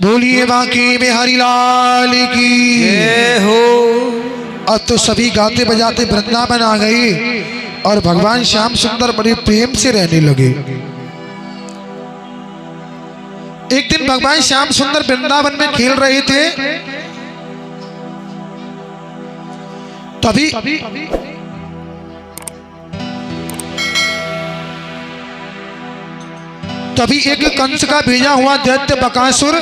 बोलिए बांके बिहारी लाल की जय हो। अब तो सभी गाते बजाते वृंदावन आ गए और भगवान श्याम सुंदर बड़े प्रेम से रहने लगे। एक दिन भगवान श्याम सुंदर वृंदावन में खेल रहे थे, तभी एक कंस का भेजा हुआ दैत्य बकासुर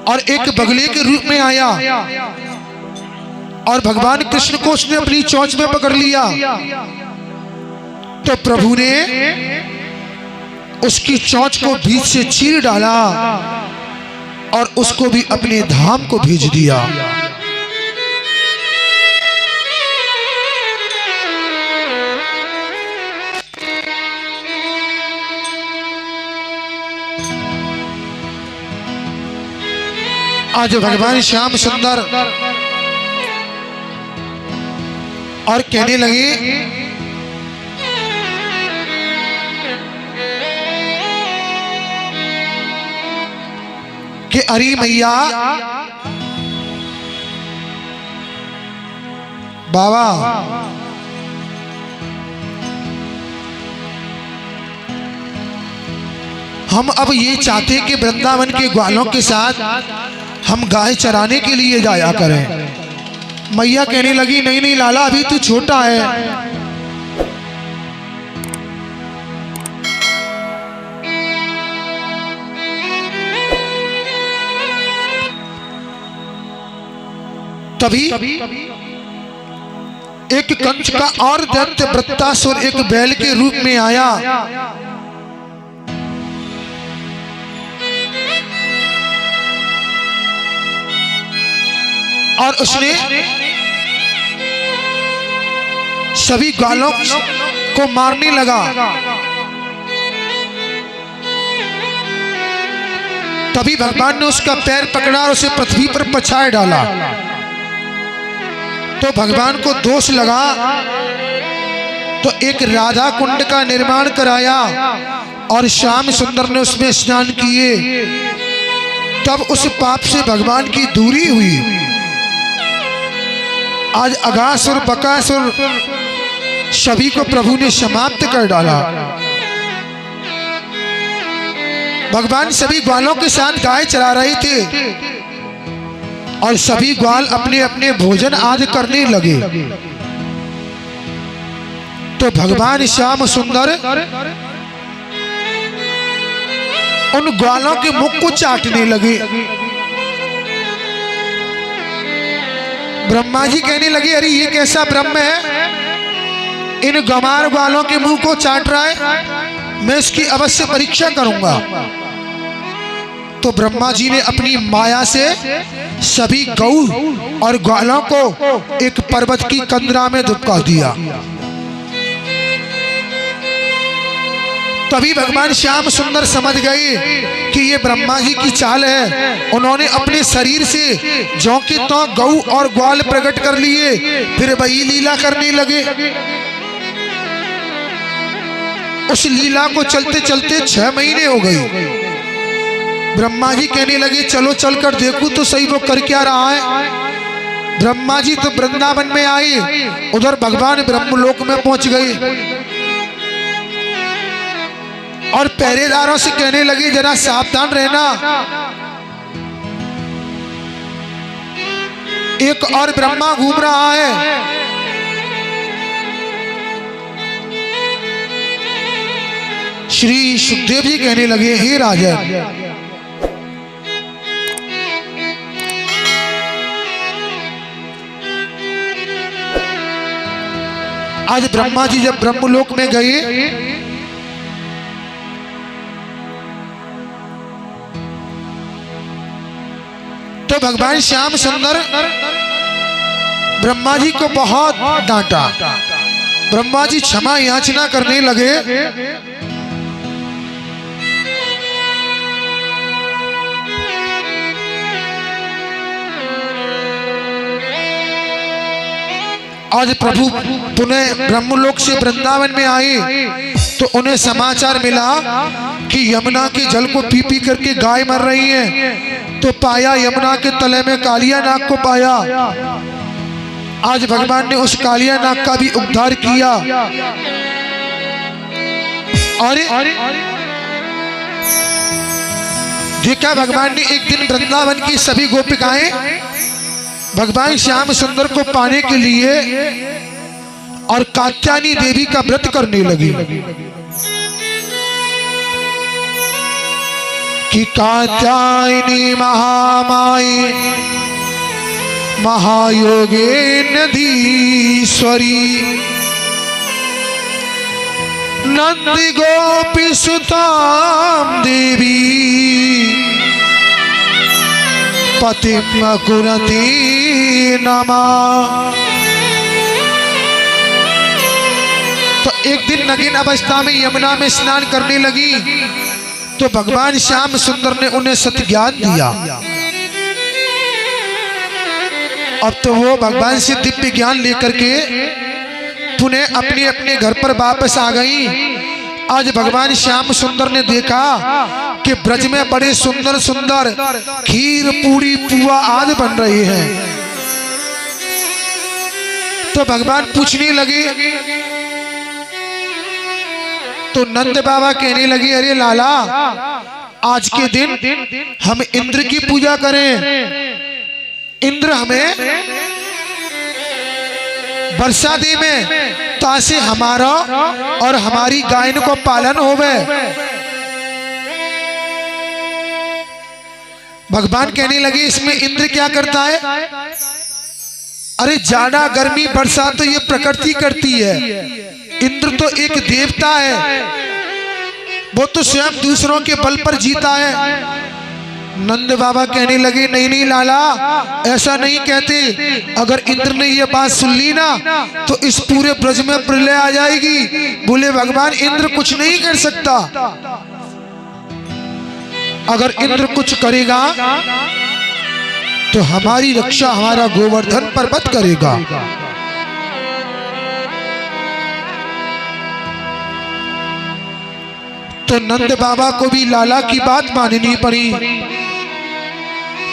और एक बगले के रूप में आया और भगवान कृष्ण को उसने अपनी चोंच में पकड़ लिया। तो प्रभु ने उसकी चोंच को बीच से चीर डाला और उसको भी अपने धाम को भेज दिया। आज भगवान श्याम सुंदर और कहने लगे कि अरे मैया बाबा, हम अब ये चाहते कि वृंदावन के ग्वालों के साथ हम गाय चराने के लिए जाया करें। मैया कहने लगी नहीं नहीं लाला, अभी तू छोटा है। तभी एक कंस का और दैत्य वृत्तासुर एक बैल के रूप में आया और उसने सभी ग्वालों को मारने लगा। तभी भगवान ने उसका पैर पकड़ा और उसे पृथ्वी पर पछाड़ डाला। तो भगवान को दोष लगा तो एक राधा कुंड का निर्माण कराया और श्याम सुंदर ने उसमें स्नान किए। तब उस पाप से भगवान की दूरी हुई। आज अगासुर बकासुर सभी को प्रभु ने समाप्त कर डाला। भगवान सभी ग्वालों के साथ गाय चरा रहे थे और सभी ग्वाल अपने अपने भोजन आदि करने लगे। तो भगवान श्याम सुंदर उन ग्वालों के मुख को चाटने लगे। ब्रह्मा जी कहने लगे अरे ये कैसा ब्रह्म है, इन गमार ग्वालों के मुंह को चाट रहा है, मैं इसकी अवश्य परीक्षा करूंगा। तो ब्रह्मा जी ने अपनी माया से सभी गऊ और ग्वालों को एक पर्वत की कंदरा में दुबका दिया। तभी भगवान श्याम सुंदर समझ गए कि ये ब्रह्मा जी की चाल है। उन्होंने अपने शरीर से जौ के तो गऊ और ग्वाल प्रकट कर लिए, फिर वही लीला करने लगे। उस लीला को चलते चलते 6 महीने हो गए। ब्रह्मा जी कहने लगे चलो चलकर देखूं तो सही वो कर क्या रहा है। ब्रह्मा जी तो वृंदावन में आए, उधर भगवान ब्रह्मलोक में पहुंच गए और पहरेदारों से कहने लगे जरा सावधान रहना, एक और ब्रह्मा घूम रहा है। श्री सुखदेव जी कहने लगे हे राजन, आज ब्रह्मा जी जब ब्रह्मलोक में गए तो भगवान श्याम सुंदर ब्रह्मा जी को बहुत डांटा। ब्रह्मा जी क्षमा याचना करने लगे। आज प्रभु पुनः ब्रह्मलोक से वृंदावन में आए तो उन्हें समाचार मिला कि यमुना के जल को पी पी करके गाय मर रही है, तो पाया यमुना के तले में कालिया नाग को पाया। आज भगवान ने उस कालिया नाग का भी उद्धार किया। और देखा भगवान ने एक दिन वृंदावन की सभी गोपिकाएं भगवान श्याम सुंदर को पाने के लिए और कात्यायनी देवी का व्रत करने लगी कि कात्यायनी महामाई महायोगे नदीश्वरी नंदी गोपी सुताम देवी पतिम कुरती नमः। तो एक दिन नगीन अवस्था में यमुना में स्नान करने लगी तो भगवान श्याम सुंदर ने उन्हें सत्य ज्ञान दिया। अब तो वो भगवान से दिव्य ज्ञान लेकर के पुनः अपने अपने घर पर वापस आ गई। आज भगवान श्याम सुंदर ने देखा कि ब्रज में बड़े सुंदर सुंदर खीर पूरी पुआ आदि बन रहे हैं। तो भगवान पूछने लगे, तो नंद बाबा कहने लगे, अरे लाला, आज के दिन हम इंद्र की पूजा करें, इंद्र हमें वर्षा दे में, तासे हमारा और हमारी गाय को पालन होवे। भगवान कहने लगे, इसमें इंद्र क्या करता है? अरे जाड़ा गर्मी बरसात तो ये प्रकृति करती है, इंद्र तो एक देवता है, वो तो स्वयं दूसरों के बल पर जीता है। नंद बाबा कहने लगे, नहीं नहीं लाला, ऐसा नहीं कहते। अगर इंद्र ने ये बात सुन ली ना तो इस पूरे ब्रज में प्रलय आ जाएगी। बोले भगवान, इंद्र कुछ नहीं कर सकता, अगर इंद्र कुछ करेगा तो हमारी रक्षा हमारा गोवर्धन पर्वत करेगा। तो नंद बाबा को भी लाला की बात माननी पड़ी।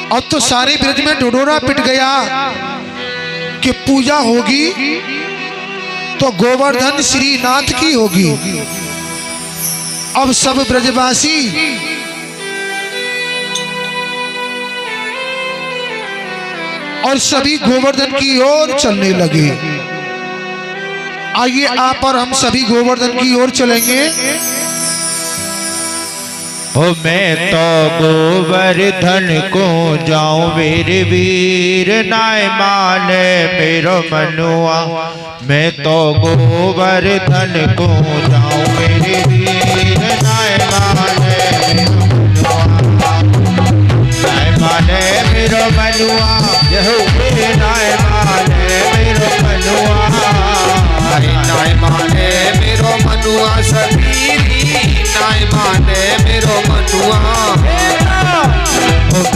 अब तो सारे ब्रज में ढिढोरा पिट गया कि पूजा होगी तो गोवर्धन श्रीनाथ की होगी। अब सब ब्रजवासी और सभी गोवर्धन की ओर चलने लगे। आइए आप और हम सभी गोवर्धन की ओर चलेंगे। ओ मैं तो गोवर्धन को जाऊं वीर वीर नाय माने मेरो मनुआ। मैं तो गोवर्धन को जाऊं वीर वीर नाय माने मेरो मनुआ। नाय माने मेरो मनुआ, नाय माने मेरो मनुआ सबीरी, नाय माने मेरो मनुआ।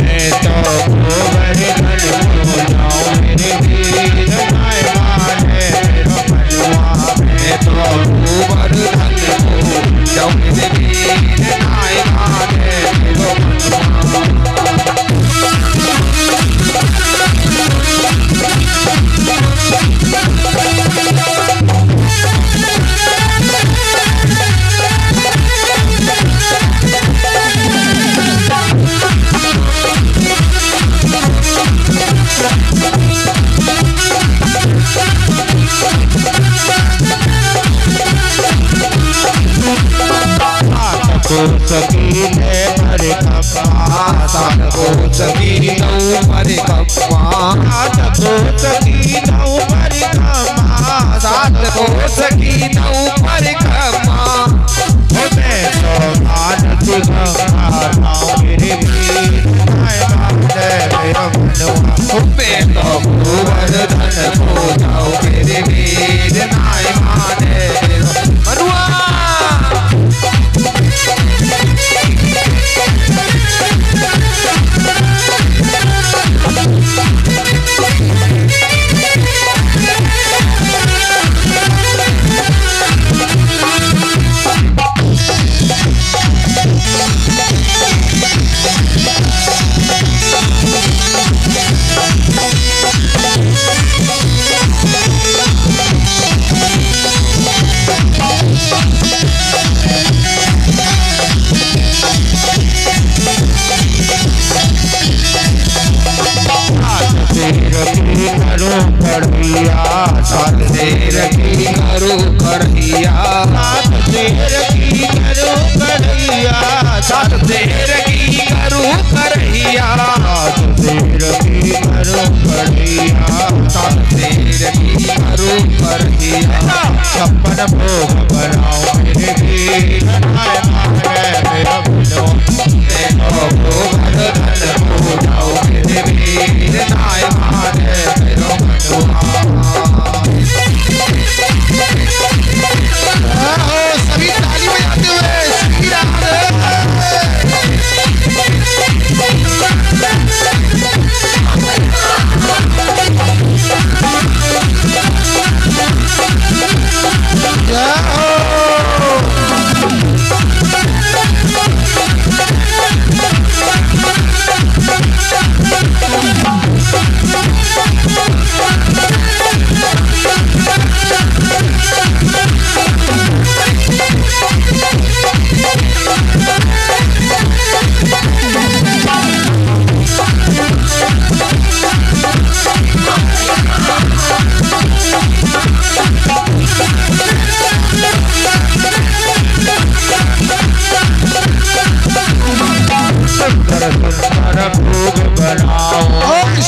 मैं तो गोवर्धन को जाऊं मेरे वीर नाय माने मेरो मनुआ। मैं तो गोवर्धन को जाऊं मेरे वीर नाय माने मेरो मनुआ। सकीने पर कप्पा सात को सकीनों पर कप्पा, सात को सकीनों पर कप्पा, सात को सकीनों पर कप्पा। मैं तो मानस गंगा मेरे वीर नाय माने मेरो मनुआ। मैं तो गोवर्धन को जाऊं मेरे वीर नाय माने मेरो मनुआ। करूँ करहिया सात शेर की करूँ करहिया सात शेर की करूँ करहिया सात शेर की करूँ करहिया सात शेर की करूँ करहिया 56 भोग बनाओ मेरे वीर नाय मांगे मेरा बिलो देखो भोग धन पूजाओ मेरे वीर नाय मांगे मेरा सभी ताली बजाते हुए श्री राधे।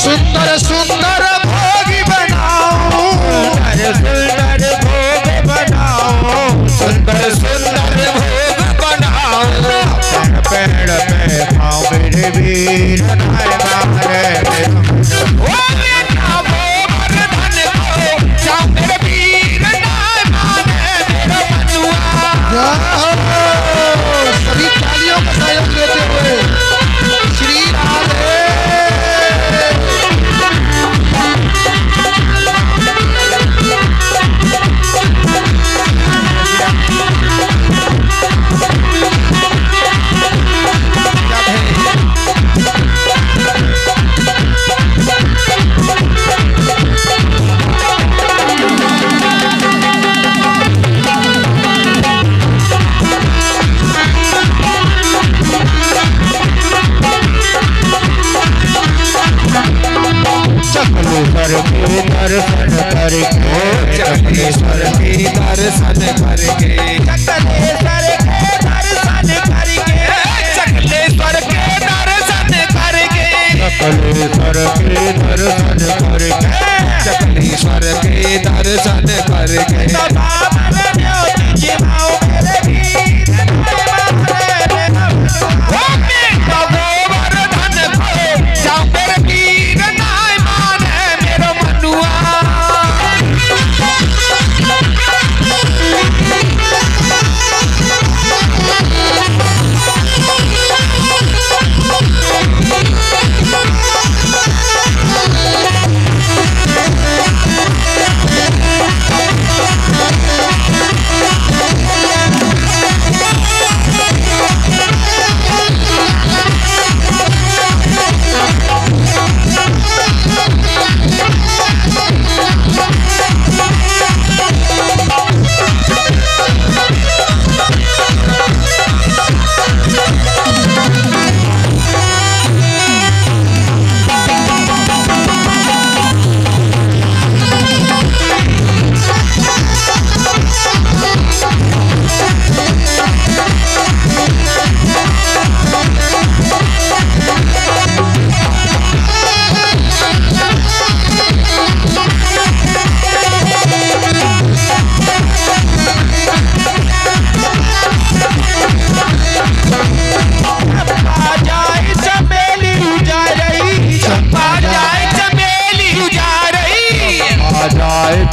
सुंदर सुंदर भोग बनाओ सुंदर भोग बनाओ सुंदर सुंदर भोग बनाओ पेड़ पे खाओ मेरे वीर नाय मारे ओ मेरा भोग धन को जाओ मेरे वीर नाय मारे मेरा बनुआ। सभी तालियों का सहयोग देते हुए श्री राधे। चकलेश्वर के दर्शन करके चकलेश्वर के दर्शन करके चकलेश्वर के दर्शन करके चकलेश्वर के दर्शन करके चकलेश्वर के दर्शन करके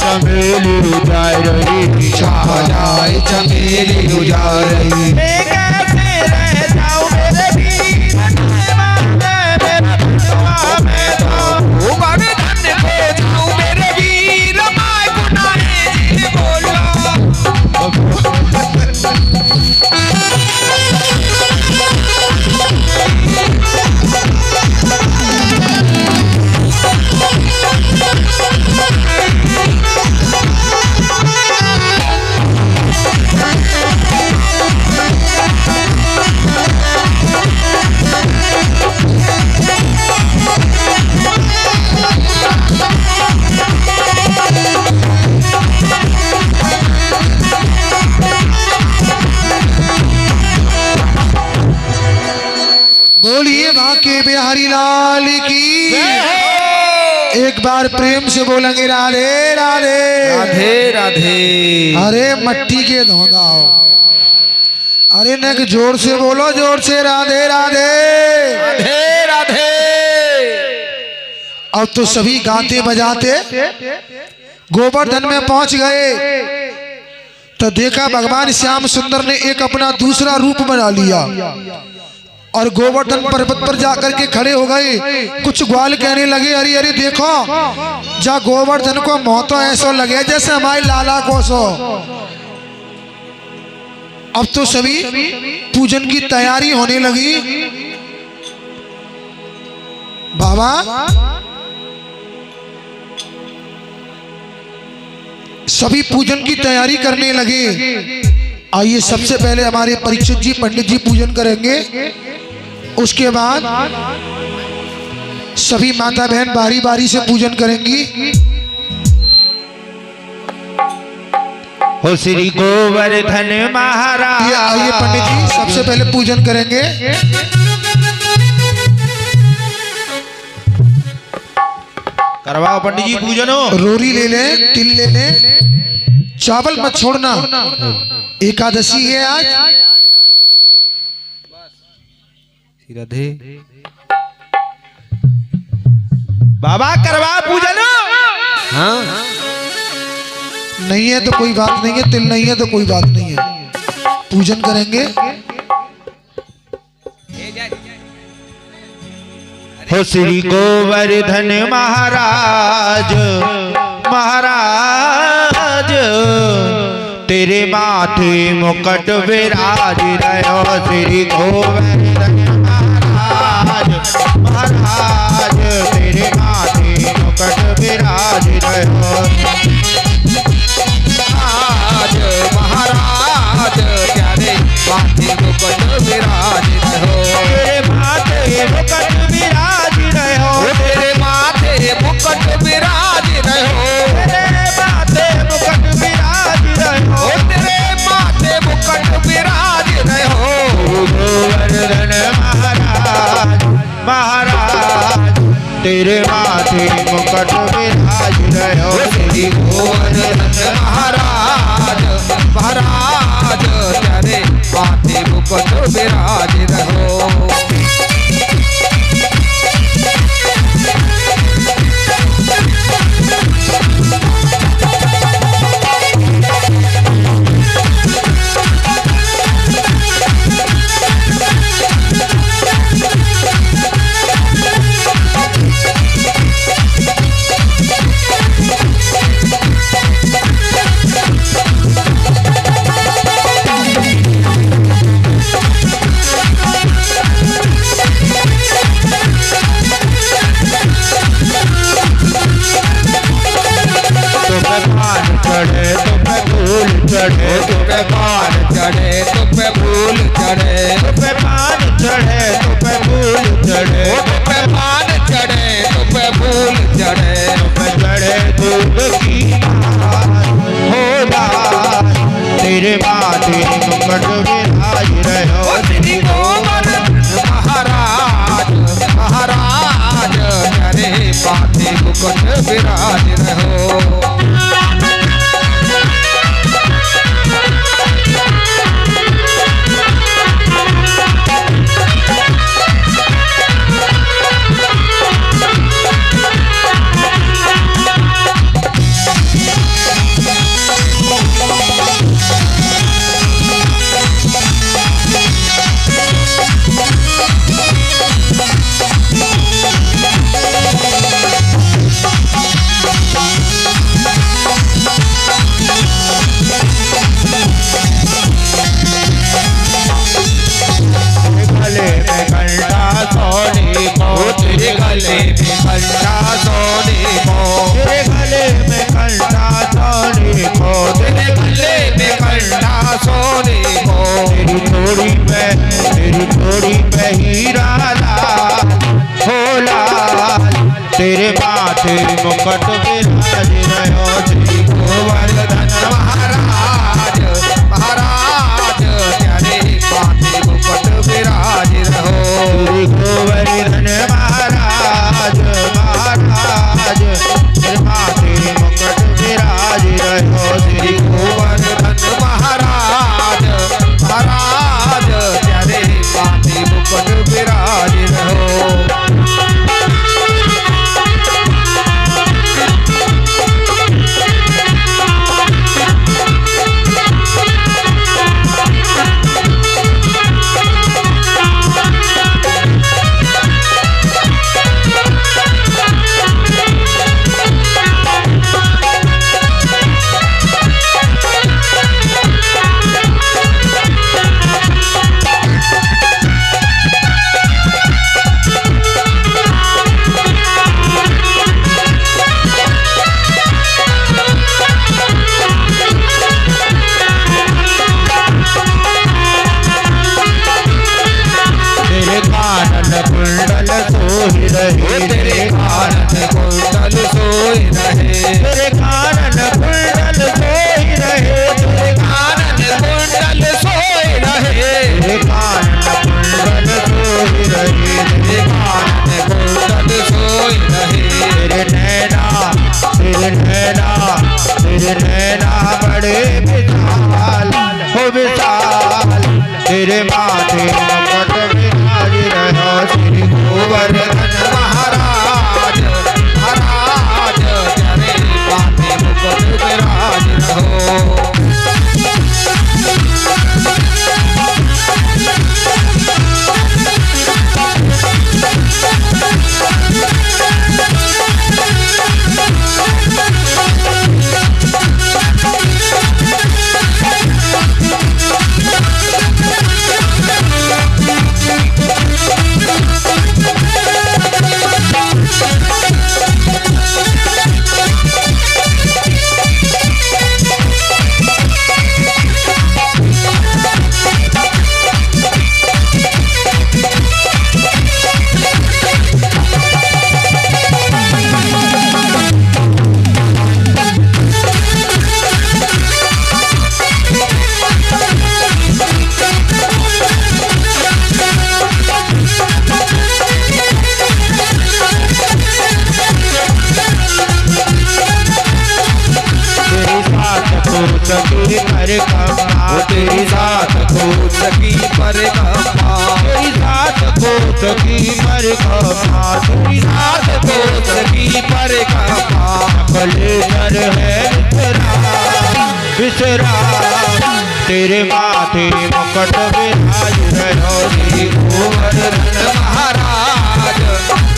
चमेली रुझाए रही छा जाए चमेली रुझाए रही मैं कैसे रह जाऊं मेरे वीर मेरा मैं तो बड़े धन्य हो जाऊं मेरे वीर मैं गुनाहे जी बोलो। बोलिए बांके बिहारी लाल की। एक बार प्रेम से बोलेंगे राधे राधे राधे राधे। अरे मट्टी के धोंदा हो, अरे न जोर से बोलो, जोर से राधे राधे राधे राधे। अब तो सभी गाते बजाते गोवर्धन में पहुंच गए तो देखा भगवान श्याम सुंदर ने एक अपना दूसरा रूप बना लिया और गोवर्धन पर्वत पर जाकर के खड़े हो गए। कुछ ग्वाल कहने लगे, अरे अरे देखो जा गोवर्धन को मोह तो ऐसा लगे जैसे हमारे लाला को सो। अब तो सभी पूजन की तैयारी होने लगी। बाबा सभी पूजन की तैयारी करने लगे। आइए सबसे पहले हमारे परीक्षित जी पंडित जी पूजन करेंगे, उसके बाद सभी माता बहन बारी बारी से पूजन करेंगी। हो श्री गोवर्धन महाराज। आइए पंडित जी सबसे पहले पूजन करेंगे। करवाओ पंडित जी पूजन। रोरी ले ले, तिल ले ले, चावल मत छोड़ना, एकादशी है आज। राधे बाबा करवा पूजन। हाँ नहीं है तो कोई बात नहीं है, तिल नहीं है तो कोई बात नहीं है, पूजन करेंगे। हो श्री गोवर्धन महाराज महाराज, तेरे माथे मुकुट विराज रहो। श्री गोवर्धन महाराज महाराज, तेरे माथे मुकुट विराज रहो। महाराज तेरे माथे मुकुट विराज रहो। तेरे माथे मुकुट विराज रहो। तेरे माथे मुकुट विराज रहो। तेरे माथे मुकुट विराज रहो। तेरे माथे मुकुट विराज रहो। गोवर्धन महाराज महाराज, तेरे माथे मुकुट विराज रहो। श्री गोवर्धन महाराज महाराज, तेरे माथे मुकुट विराज रहो। चढ़े तुम पे पान चढ़े, तुम पे फूल चढ़े, तुम पे पान चढ़े, तुम पे फूल चढ़े, तुम पे पान चढ़े, तुम पे फूल चढ़े, तुम पे चढ़े दूध की हो लाल, तेरे माथे मुकुट विराज रहो। श्री गोवर्धन महाराज महाराज, तेरे माथे मुकुट विराज रहो। तेरे गले में कंठा सोने को, तेरे गले में कंठा सोने को, तेरे गले में कंठा सोने को, तेरी थोड़ी पे हीरा लाल हो लाल, तेरे माथे मुकुट विराज रहो। श्री गोवर्धन महाराज महाराज, तेरे माथे मुकुट विराज रहो। कुंडल सोई रहे, तेरे कानन कुंडल सोई रहे, तेरे कानन कुंडल सोई रहे, तेरे कानन कुंडल सोई रहे, तेरे कानन कुंडल सोई रहे, तेरे कानन कुंडल सोई रहे, तेरे नैना बड़े विशाल हो विशाल, तेरे माथे मुकुट विराज रहो, श्री गोवर्धन महाराज महाराज, तेरे माथे मुकुट विराज रहो। सकी परिक्रमा, तेरी साथ को सकी परिक्रमा, तेरी साथ को सकी परिक्रमा, तेरी साथ को सकी परिक्रमा, कलेश्वर है विश्राम, तेरे माथे मुकुट विराज रहो, श्री गोवर्धन महाराज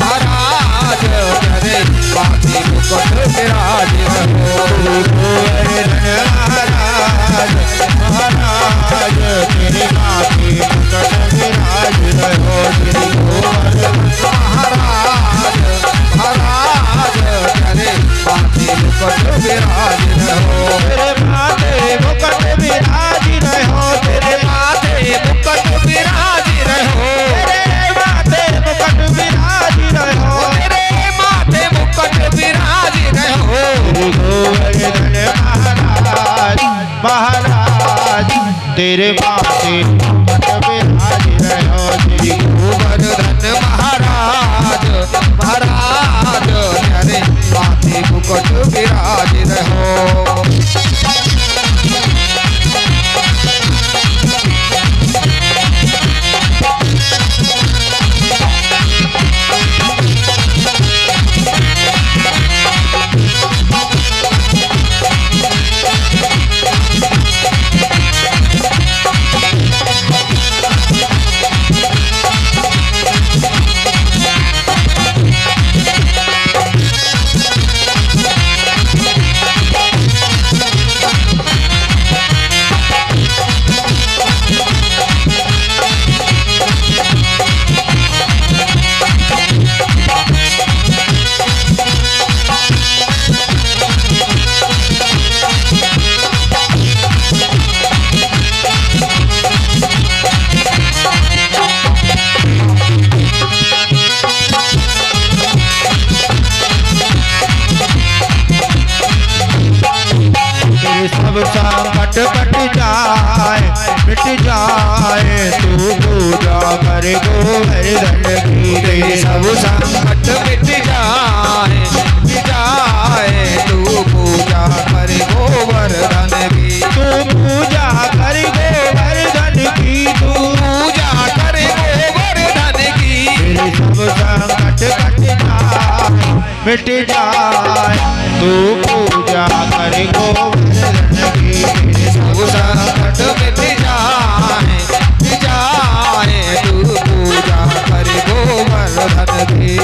महाराज, तेरे माथे मुकुट विराज रहो, गोवर्धन महाराज महाराज, तेरे माथे मुकुट विराज रहो, श्री गोवर्धन महाराज महाराज, तेरे माथे मुकुट विराज रहो, तेरे माथे मुकुट विराज रहो, तेरे माथे मुकुट विराज रहो, तेरे माथे मुकुट विराज रहो, तेरे माथे मुकुट विराज रहो, श्री गोवर्धन महाराज महाराज, तेरे माथे मुकुट विराज रहो, श्री गोवर्धन महाराज महाराज, तेरे माथे मुकुट विराज रहो। सब संकट कट जाए मिट जाए, तू पूजा कर गोवर्धन की, तेरे सब संकट मिट जाए तू पूजा कर गोवर्धन की, तू पूजा कर गोवर्धन की, तू पूजा कर गोवर्धन की, तेरे सब संकट कट जाए मिट जाए, तू पूजा कर गोवर्धन की, तेरे सब संकट मिट जाए तू पूजा कर गोवर्धन की।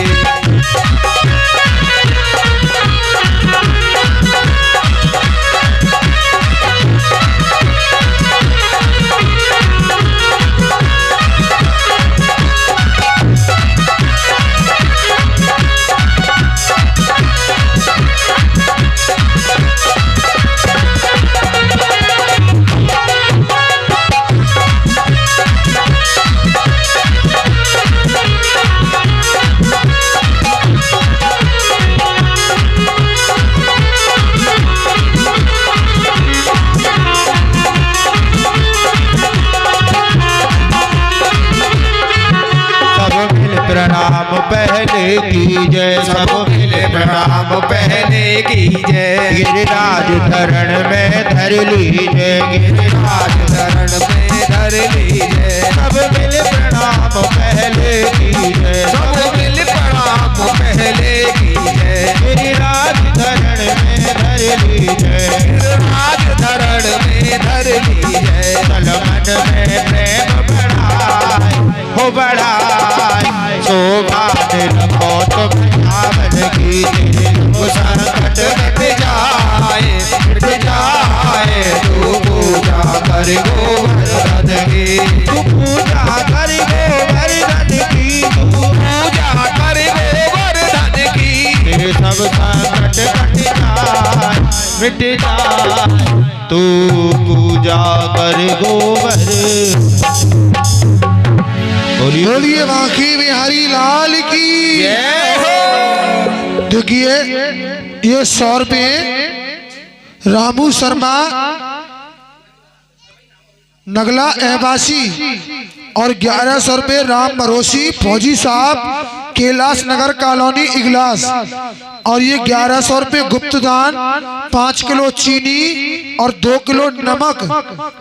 प्रणाम पहले कीजय, सब मिले प्रणाम पहले कीजय। गिरिराज धरण में धर लीजय, गिरिराज धरण में धर लीजय। सब मिले प्रणाम पहले कीजय, सब मिले प्रणाम पहले कीजय। गिरिराज धरण में धर लीजय, गिरिराज धरण में धर लीजय। चल मन में प्रेम बढ़ाए हो बढ़ाए, शोभा बहुत भावन की संकट मिट जाए। तू पूजा कर गोवर्धन की, तू पूजा कर गोवर्धन की, तू पूजा कर गोवर्धन की। तेरे सब संकट कट जाए मिट जाए, तू पूजा कर गोवर्धन। बोलिए बांकी बिहारी लाल की। देखिए ये 100 रुपये रामू शर्मा नगला एहबासी और 1100 रुपये राम मरोसी फौजी साहब कैलाश नगर कॉलोनी इगलास। और ये 1100 रुपये गुप्तदान, 5 किलो चीनी और 2 किलो नमक,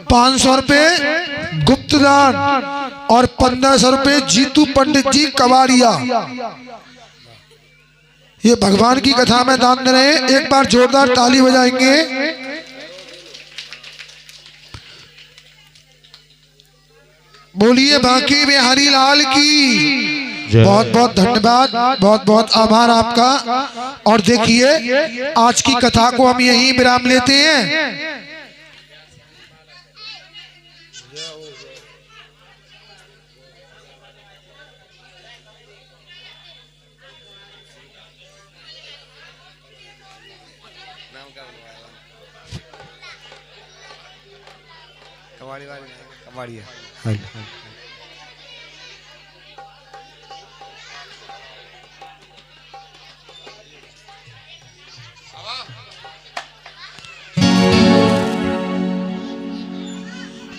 500 रुपये गुप्तदान और 1500 रुपये जीतू पंडित जी कबाड़िया। ये भगवान की कथा में दान दे रहे हैं। एक बार जोरदार ताली बजाएंगे। बोलिए बांकी बिहारी लाल की। बहुत बहुत धन्यवाद, बहुत बहुत आभार आपका। और देखिए आज की कथा को हम यहीं विराम लेते हैं।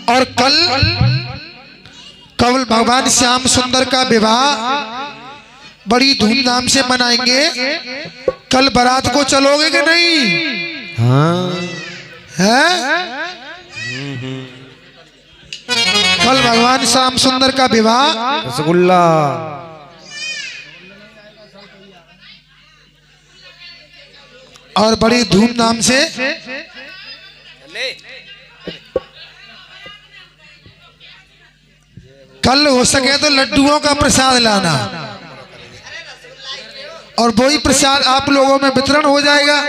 और कल भगवान श्याम सुंदर का विवाह बड़ी धूमधाम से मनाएंगे। कल बारात को चलोगे कि नहीं? हाँ है। कल भगवान श्याम सुंदर का विवाह, रसगुल्ला और बड़ी धूमधाम से कल हो सके तो लड्डुओं का प्रसाद लाना और वही प्रसाद आप लोगों में वितरण हो जाएगा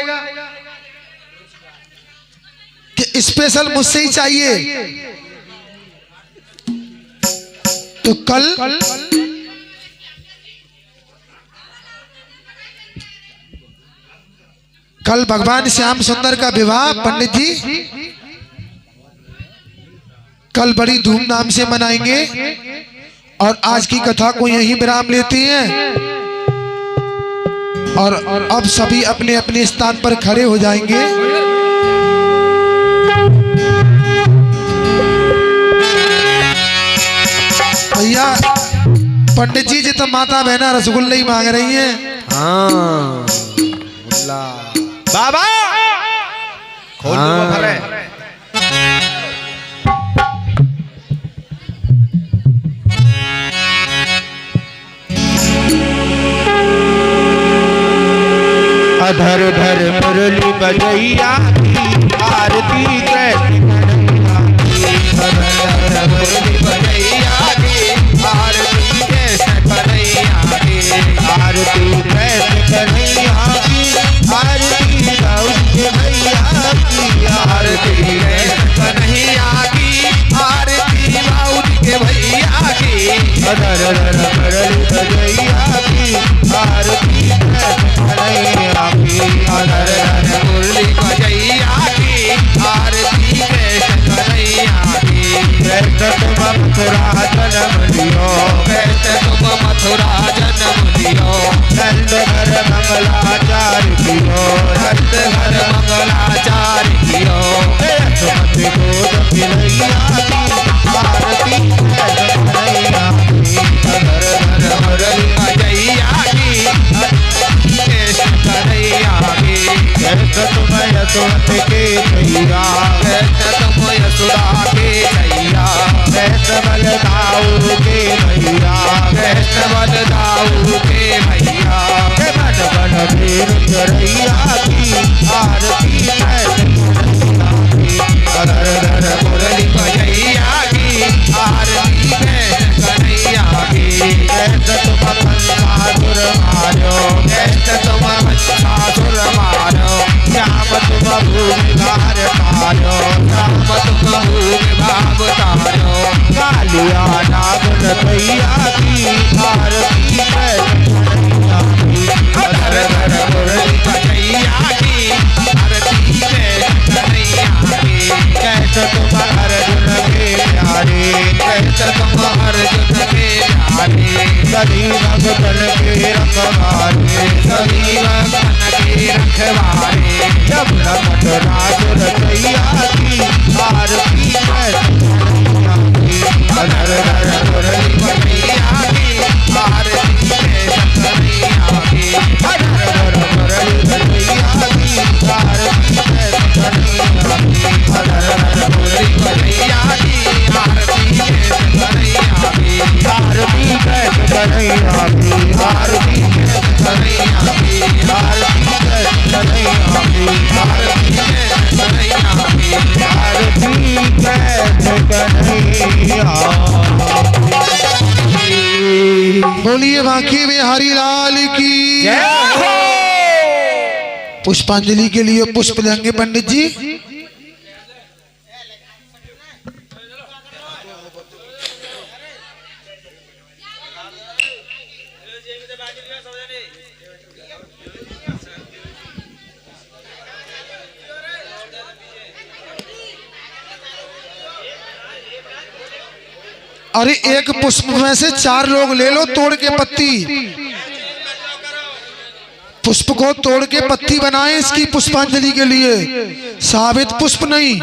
कि स्पेशल मुझसे ही चाहिए। तो कल भगवान श्याम सुंदर का विवाह पंडित जी कल बड़ी धूमधाम से मनाएंगे। और आज की कथा को यहीं विराम लेते हैं। और अब सभी अपने अपने स्थान पर खड़े हो जाएंगे। भैया पंडित जी तो माता बहना रसगुल्ला ही मांग रही हैं। हाँ बाबा खोल दो भरे। अधर धर मुरली बजैया की आरती कैसी कन्हैया की। मुरली बजैया की आरती कैसे कन्हैया की। आरती कैसे कन्हैया की। आरती गौरी भैया की। आरती कैसे कन्हैया की। आरती गौरी के भैया की। अधर धर मुरली बजैया की आरती कैसे कन्हैया की। अधर धर मुरली बजैया की आरती कैसे कन्हैया की। कैसे तुम मथुरा जन्म लियो। कैसे तुम मथुरा जन्म लियो। नंद घर मंगलाचार कियो। नंद घर मंगलाचार कियो। सुमति गोद पिलैया की आरती कैसे कन्हैया की। अधर धर मुरली यशवंत के भैया कृष्ण तुम यशोदा के भैया कृष्ण बलदाऊ के भैया कृष्ण बलदाऊ के भैया मन बन वीर चरैया की आरती धर धर मुरली भैया की आरती कन्हैया की कृष्ण तुम कंसासुर मारो कृष्ण तुम कंसासुर मारो श्याम तुम भूमि भार तारो श्याम तुम भूमि भाव तारो कालिया नागन भैया की आरती कन्हैया की धर धर मुरली भैया की आरती कन्हैया की कैसे तुम अर्जुन के प्यारे कैसे तुम अर्जुन के प्यारे सभी भक्तन के रखवारे सभी भक्तन के रखवारे जब नमत राजुर कैया की आरती धर धर मुरली भैया की आरती कन्हैया की धर धर मुरली भैया की आरती कन्हैया की धर धर मुरली भैया की आरती कन्हैया की आरती कन्हैया की आरती कन्हैया की आरती कन्हैया की आरती कन्हैया की आरती कन्हैया। बोलिए बांके बिहारी लाल की जय हो। पुष्पांजलि के लिए पुष्प लेंगे पंडित जी। अरे एक पुष्प में से 4 लोग ले लो तोड़ के पत्ती, पुष्प को तोड़ के पत्ती बनाए इसकी पुष्पांजलि के लिए, साबित पुष्प नहीं।